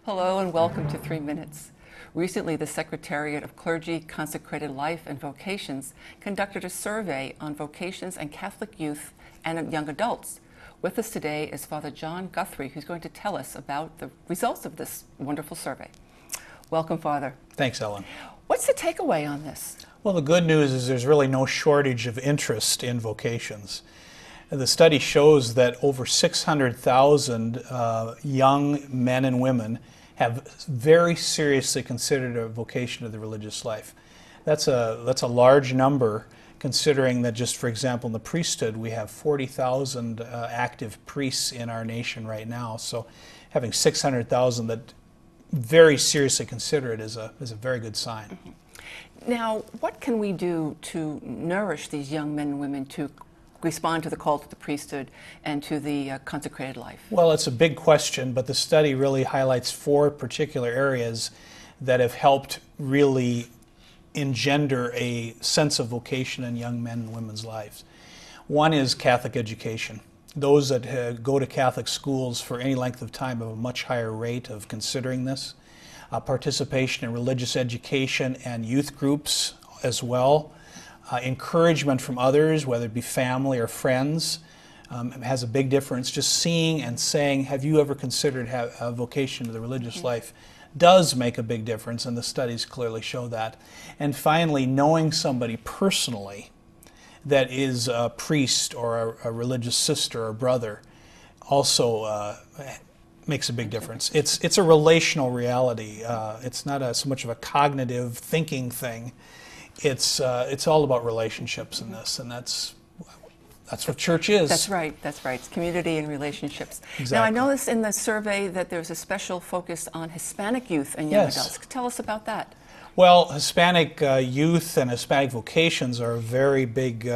Hello and welcome to 3 Minutes. Recently, the Secretariat of Clergy, Consecrated Life and Vocations conducted a survey on vocations and Catholic youth and young adults. With us today is Father John Guthrie, who's going to tell us about the results of this wonderful survey. Welcome, Father. Thanks, Ellen. What's the takeaway on this? Well, the good news is there's really no shortage of interest in vocations. The study shows that over 600,000 young men and women have very seriously considered a vocation to the religious life. That's a large number, considering that just, for example, in the priesthood, we have 40,000 active priests in our nation right now. So having 600,000 that very seriously consider it is a very good sign. Mm-hmm. Now, what can we do to nourish these young men and women to respond to the call to the priesthood and to the consecrated life? Well, it's a big question, but the study really highlights 4 particular areas that have helped really engender a sense of vocation in young men and women's lives. One is Catholic education. Those that go to Catholic schools for any length of time have a much higher rate of considering this. Participation in religious education and youth groups as well. Encouragement from others, whether it be family or friends, has a big difference. Just seeing and saying, have you ever considered a vocation to the religious life, does make a big difference, and the studies clearly show that. And finally, knowing somebody personally that is a priest or a religious sister or brother also makes a big difference. It's a relational reality. It's not so much of a cognitive thinking thing. It's all about relationships in this, and that's what church is. That's right. It's community and relationships. Exactly. Now, I noticed in the survey that there's a special focus on Hispanic youth and young adults. Tell us about that. Well, Hispanic youth and Hispanic vocations are a very big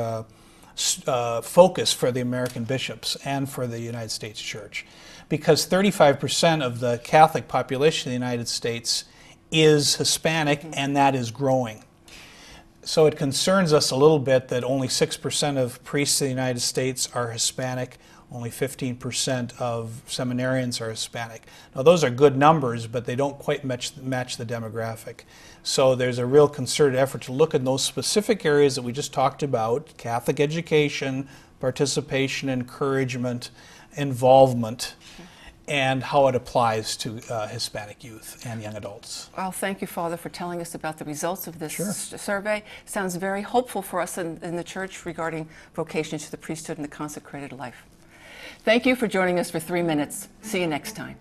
focus for the American bishops and for the United States Church, because 35% of the Catholic population in the United States is Hispanic, and that is growing. So it concerns us a little bit that only 6% of priests in the United States are Hispanic, only 15% of seminarians are Hispanic. Now those are good numbers, but they don't quite match the demographic. So there's a real concerted effort to look at those specific areas that we just talked about: Catholic education, participation, encouragement, involvement, and how it applies to Hispanic youth and young adults. Well, thank you, Father, for telling us about the results of this survey. Sounds very hopeful for us in the Church regarding vocations to the priesthood and the consecrated life. Thank you for joining us for 3 Minutes. See you next time.